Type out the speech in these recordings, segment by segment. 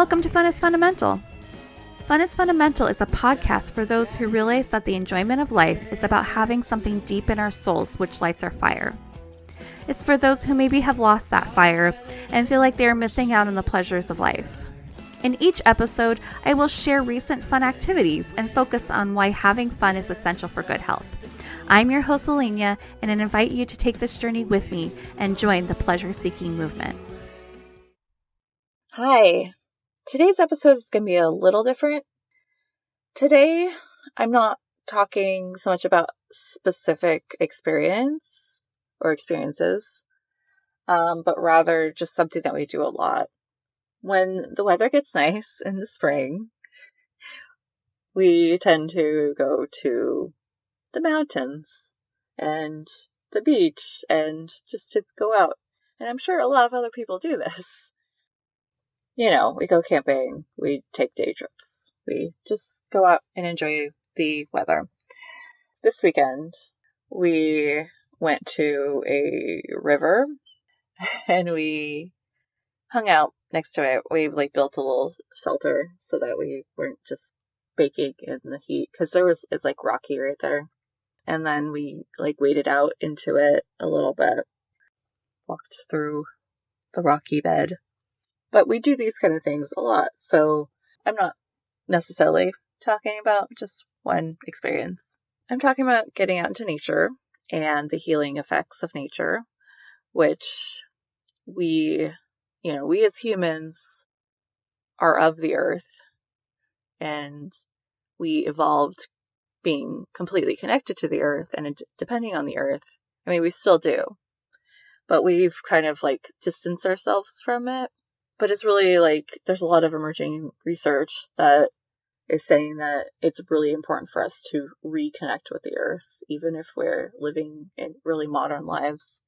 Welcome to Fun is Fundamental. Fun is Fundamental is a podcast for those who realize that the enjoyment of life is about having something deep in our souls which lights our fire. It's for those who maybe have lost that fire and feel like they are missing out on the pleasures of life. In each episode, I will share recent fun activities and focus on why having fun is essential for good health. I'm your host, Alenia, and I invite you to take this journey with me and join the pleasure-seeking movement. Hi. Today's episode is going to be a little different. Today, I'm not talking so much about specific experience or experiences, but rather just something that we do a lot. When the weather gets nice in the spring, we tend to go to the mountains and the beach and just to go out. And I'm sure a lot of other people do this. We go camping, we take day trips, we just go out and enjoy the weather. This weekend, we went to a river and we hung out next to it. We built a little shelter so that we weren't just baking in the heat because it's rocky right there. And then we waded out into it a little bit, walked through the rocky bed. But we do these kind of things a lot, so I'm not necessarily talking about just one experience. I'm talking about getting out into nature and the healing effects of nature, which we as humans are of the earth, and we evolved being completely connected to the earth and depending on the earth. I mean, we still do, but we've kind of distanced ourselves from it. But it's really there's a lot of emerging research that is saying that it's really important for us to reconnect with the earth, even if we're living in really modern lives.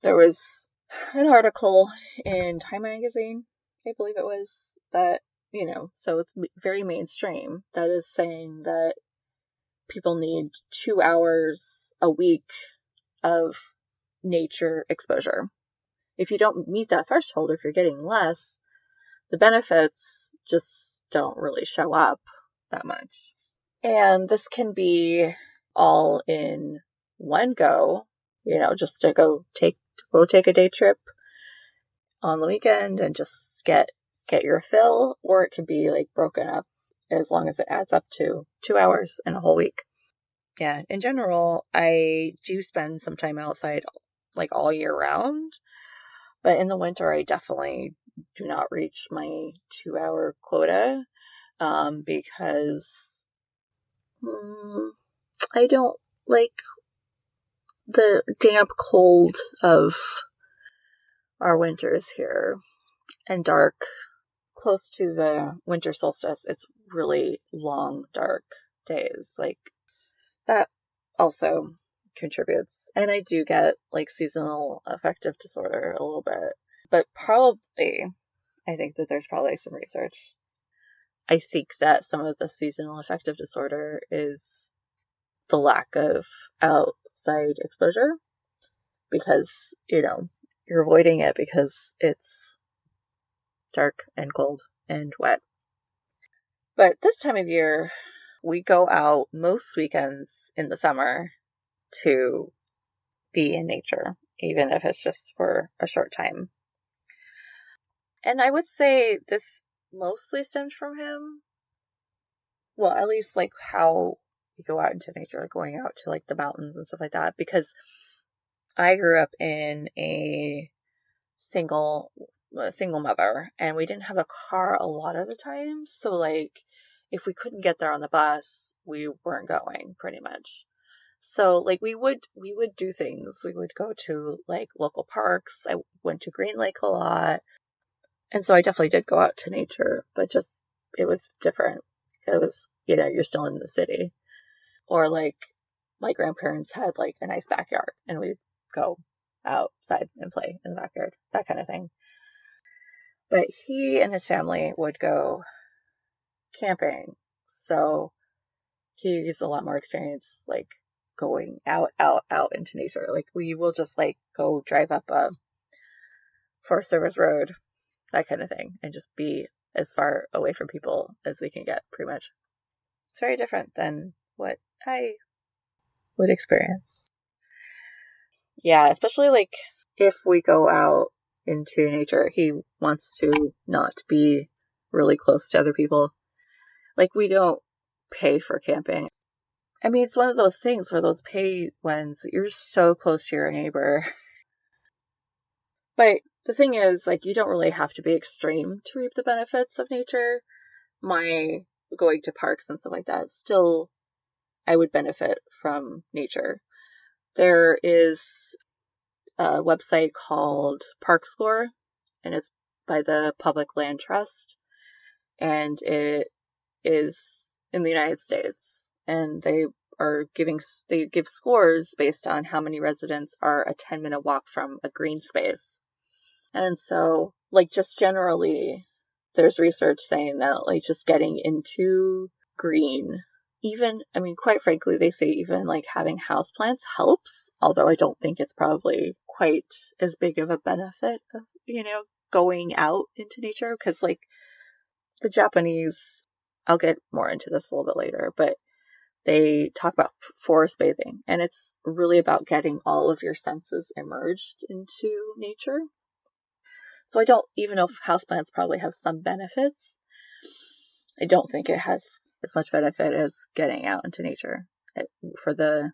There was an article in Time magazine, I believe it was, that, so it's very mainstream, that is saying that people need 2 hours a week of nature exposure. If you don't meet that threshold, if you're getting less, the benefits just don't really show up that much. And this can be all in one go, just to go take a day trip on the weekend and just get your fill, or it could be broken up as long as it adds up to 2 hours in a whole week. Yeah, in general, I do spend some time outside all year round. But in the winter, I definitely do not reach my 2-hour quota because I don't like the damp cold of our winters here and dark. Close to the winter solstice, it's really long, dark days. That also contributes. And I do get seasonal affective disorder a little bit. But I think that there's probably some research. I think that some of the seasonal affective disorder is the lack of outside exposure because, you're avoiding it because it's dark and cold and wet. But this time of year, we go out most weekends in the summer to be in nature, even if it's just for a short time. And I would say this mostly stems from him. Well, at least how we go out into nature, going out to the mountains and stuff like that, because I grew up in a single mother, and we didn't have a car a lot of the time. So if we couldn't get there on the bus, we weren't going pretty much. So we would do things. We would go to local parks. I went to Green Lake a lot. And so I definitely did go out to nature, but just, it was different. It was, you're still in the city. Or my grandparents had a nice backyard and we'd go outside and play in the backyard, that kind of thing. But he and his family would go camping. So he's a lot more experienced, going out into nature. We will just go drive up a Forest Service road that kind of thing, and just be as far away from people as we can get, pretty much. It's very different than what I would experience. Yeah, especially like if we go out into nature, he wants to not be really close to other people. Like, we don't pay for camping. I mean, it's one of those things where those pay ones, you're so close to your neighbor. But the thing is, like, you don't really have to be extreme to reap the benefits of nature. My going to parks and stuff like that, still, I would benefit from nature. There is a website called Park Score, and it's by the Public Land Trust, and it is in the United States, and they give scores based on how many residents are a 10-minute walk from a green space. And so, like, just generally, there's research saying that, like, just getting into green, even, I mean, quite frankly, they say even, like, having houseplants helps, although I don't think it's probably quite as big of a benefit of, going out into nature, because, like, the Japanese, I'll get more into this a little bit later, but they talk about forest bathing, and it's really about getting all of your senses immersed into nature. So I don't, even though houseplants probably have some benefits, I don't think it has as much benefit as getting out into nature for the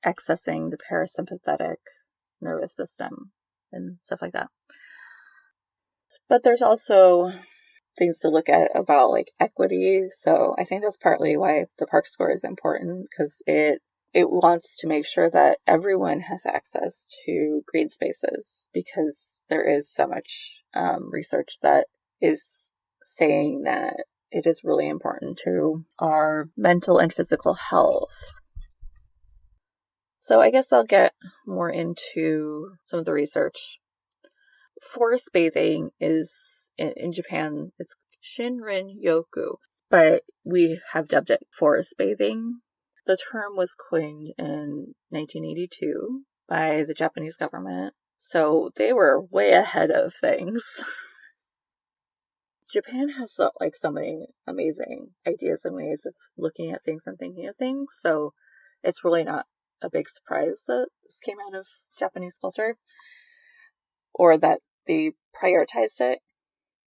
accessing the parasympathetic nervous system and stuff like that. But there's also things to look at about, like, equity. So I think that's partly why the park score is important, because it wants to make sure that everyone has access to green spaces, because there is so much research that is saying that it is really important to our mental and physical health. So I guess I'll get more into some of the research. Forest bathing is, in Japan, it's Shinrin-yoku, but we have dubbed it forest bathing. The term was coined in 1982 by the Japanese government, so they were way ahead of things. Japan has so many amazing ideas and ways of looking at things and thinking of things, so it's really not a big surprise that this came out of Japanese culture, or that they prioritized it.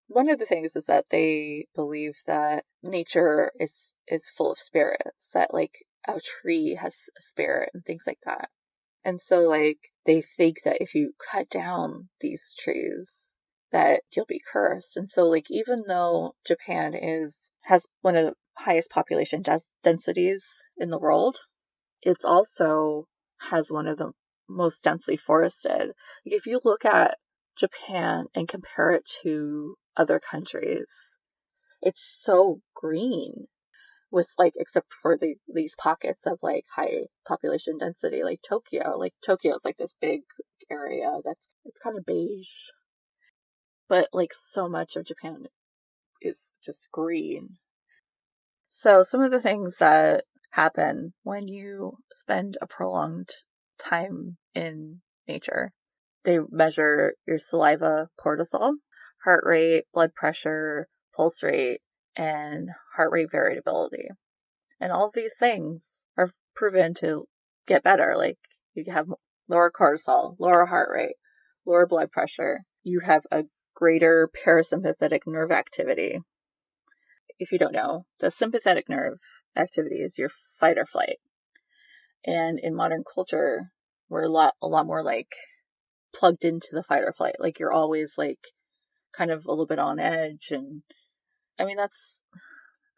One of the things is that they believe that nature is full of spirits, that, like, a tree has a spirit and things like that. And so, like, they think that if you cut down these trees, that you'll be cursed. And so, like, even though Japan has one of the highest population densities in the world, it's also has one of the most densely forested. Like, if you look at Japan and compare it to other countries, it's so green, with, like, except for these pockets of, like, high population density, like Tokyo. Like, Tokyo is like this big area it's kind of beige, but, like, so much of Japan is just green. So some of the things that happen when you spend a prolonged time in nature, they measure your saliva cortisol, heart rate, blood pressure, pulse rate, and heart rate variability. And all of these things are proven to get better. Like, you have lower cortisol, lower heart rate, lower blood pressure. You have a greater parasympathetic nerve activity. If you don't know, the sympathetic nerve activity is your fight or flight. And in modern culture, we're a lot more, like, plugged into the fight or flight. Like, you're always, like, kind of a little bit on edge. And I mean, that's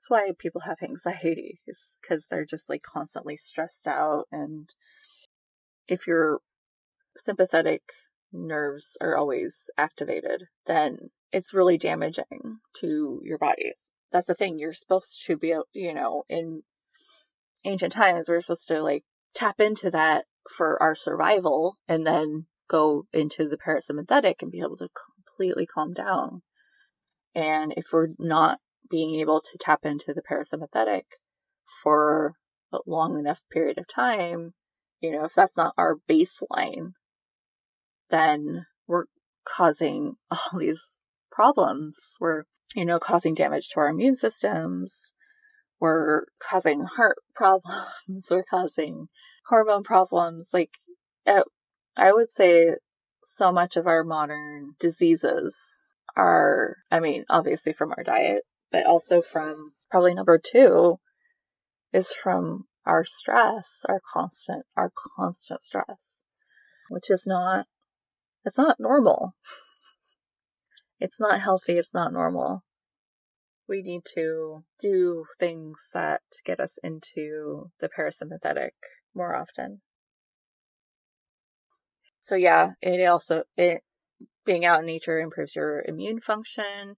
why people have anxiety, is because they're just, like, constantly stressed out. And if your sympathetic nerves are always activated, then it's really damaging to your body. That's the thing. You're supposed to be, in ancient times, we're supposed to, like, tap into that for our survival, and then go into the parasympathetic and be able to completely calm down. And if we're not being able to tap into the parasympathetic for a long enough period of time, if that's not our baseline, then we're causing all these problems. We're, causing damage to our immune systems. We're causing heart problems. We're causing hormone problems. Like, I would say so much of our modern diseases are, obviously from our diet, but also from probably number two is from our stress, our constant stress, which is it's not normal. It's not healthy. It's not normal. We need to do things that get us into the parasympathetic more often. So yeah, being out in nature improves your immune function.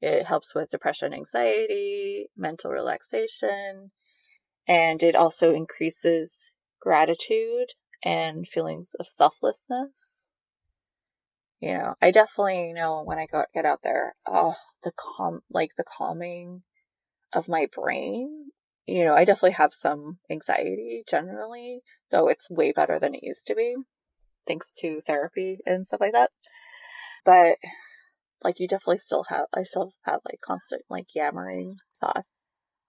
It helps with depression, anxiety, mental relaxation, and it also increases gratitude and feelings of selflessness. I definitely know when I get out there, the calming of my brain. I definitely have some anxiety generally, though it's way better than it used to be, thanks to therapy and stuff like that. But I still have like constant like yammering thoughts.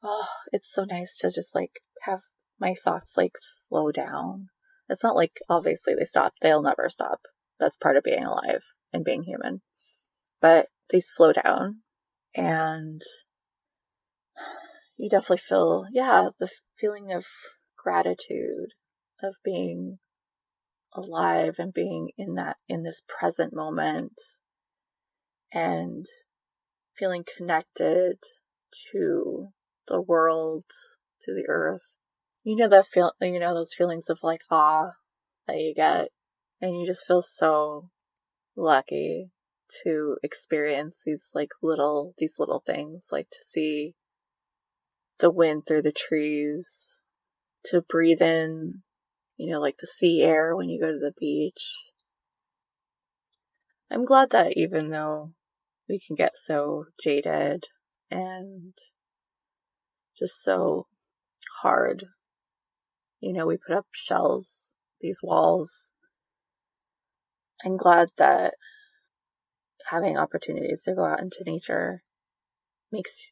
Oh, it's so nice to just like have my thoughts like slow down. It's not like obviously they stop. They'll never stop. That's part of being alive and being human. But they slow down, and you definitely feel, the feeling of gratitude, of being alive and being in this present moment, and feeling connected to the world, to the earth. Those feelings of like awe that you get, and you just feel so lucky to experience these little things, like to see the wind through the trees, to breathe in, like the sea air when you go to the beach. I'm glad that even though we can get so jaded and just so hard, we put up shells, these walls. I'm glad that having opportunities to go out into nature makes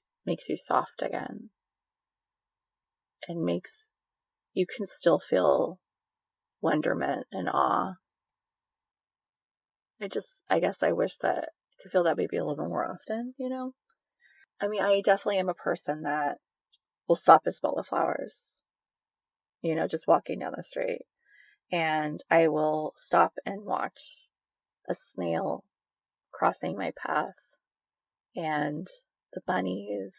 you soft again, and you can still feel wonderment and awe. I guess I wish that I could feel that maybe a little more often, I definitely am a person that will stop and smell the flowers, just walking down the street. And I will stop and watch a snail crossing my path, and the bunnies.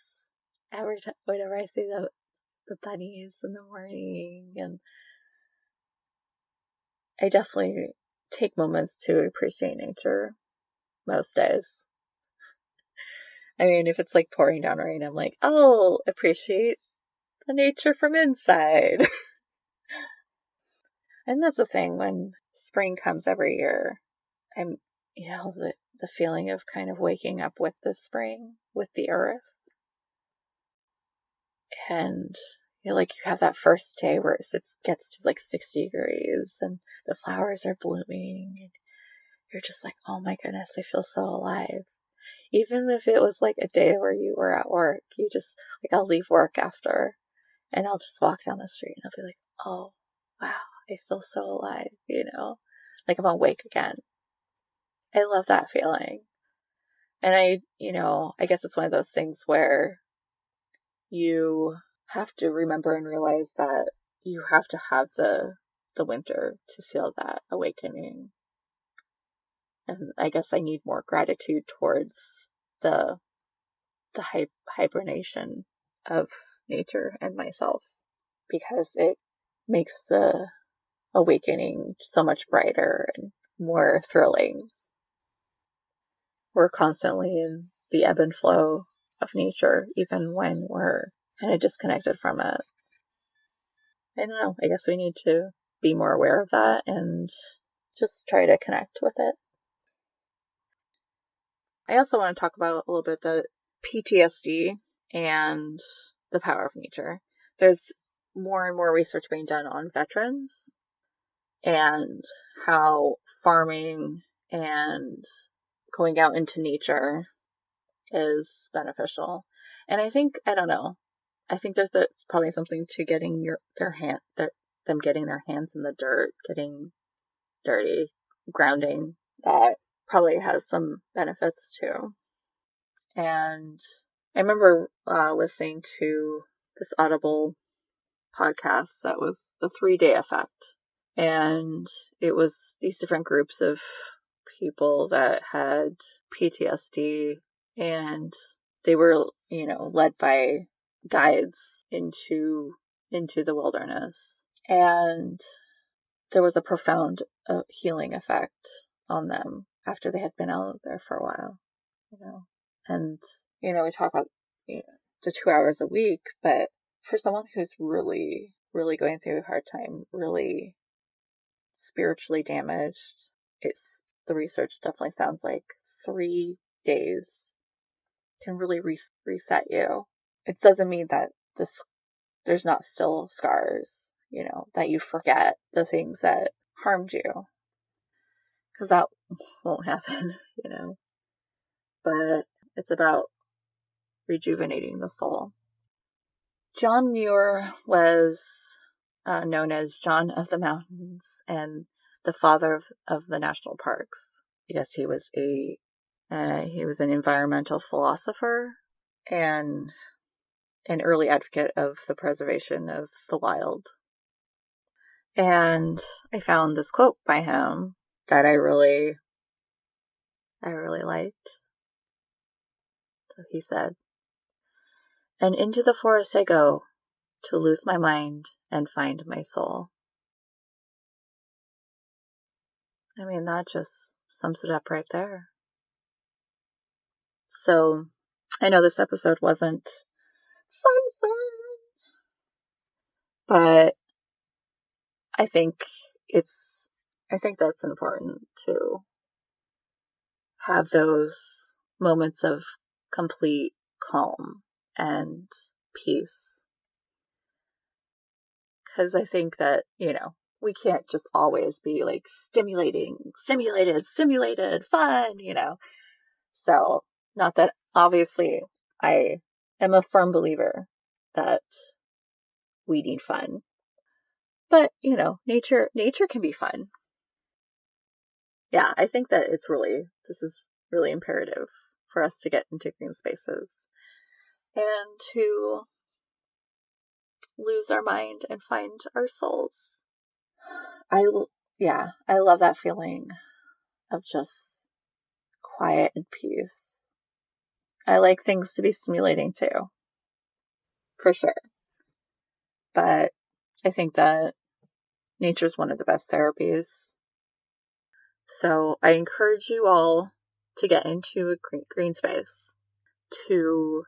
Whenever I see the bunnies in the morning, and I definitely take moments to appreciate nature most days. If it's like pouring down rain, I'm like, I'll appreciate the nature from inside. And that's the thing, when spring comes every year, I'm, the feeling of kind of waking up with the spring, with the earth. And you have that first day where it gets to like 60 degrees and the flowers are blooming, and you're just like, oh my goodness, I feel so alive. Even if it was like a day where you were at work, you just I'll leave work after and I'll just walk down the street and I'll be like, oh wow, I feel so alive, like I'm awake again. I love that feeling. And I guess it's one of those things where you have to remember and realize that you have to have the winter to feel that awakening. And I guess I need more gratitude towards the hibernation of nature and myself, because it makes the awakening so much brighter and more thrilling. We're constantly in the ebb and flow of nature, even when we're kind of disconnected from it. I don't know. I guess we need to be more aware of that and just try to connect with it. I also want to talk about a little bit the PTSD and the power of nature. There's more and more research being done on veterans and how farming and going out into nature is beneficial. And I think, I don't know, I think there's probably something to getting them getting their hands in the dirt, getting dirty, grounding, that probably has some benefits too. And I remember listening to this Audible podcast that was the 3-Day Effect. And it was these different groups of people that had PTSD, and they were, led by guides into the wilderness. And there was a profound healing effect on them after they had been out there for a while, And, we talk about the 2 hours a week, but for someone who's really, really going through a hard time, really spiritually damaged, the research definitely sounds like 3 days can really reset you. It doesn't mean that there's not still scars, that you forget the things that harmed you, because that won't happen, but it's about rejuvenating the soul. John Muir was known as John of the Mountains and the father of the national parks, because he was an environmental philosopher and an early advocate of the preservation of the wild. And I found this quote by him that I really liked. So he said, "And into the forest I go, to lose my mind and find my soul." I mean, that just sums it up right there. So, I know this episode wasn't fun, but I think that's important to have those moments of complete calm and peace. Because I think that, we can't just always be like stimulated, fun, So, not that obviously I am a firm believer that we need fun. But, nature can be fun. Yeah, I think that this is really imperative for us to get into green spaces and to lose our mind and find our souls. I love that feeling of just quiet and peace. I like things to be stimulating too, for sure. But I think that nature is one of the best therapies. So I encourage you all to get into a green space, to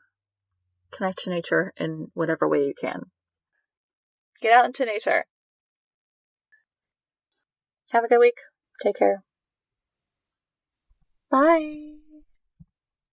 connect to nature in whatever way you can. Get out into nature. Have a good week. Take care. Bye.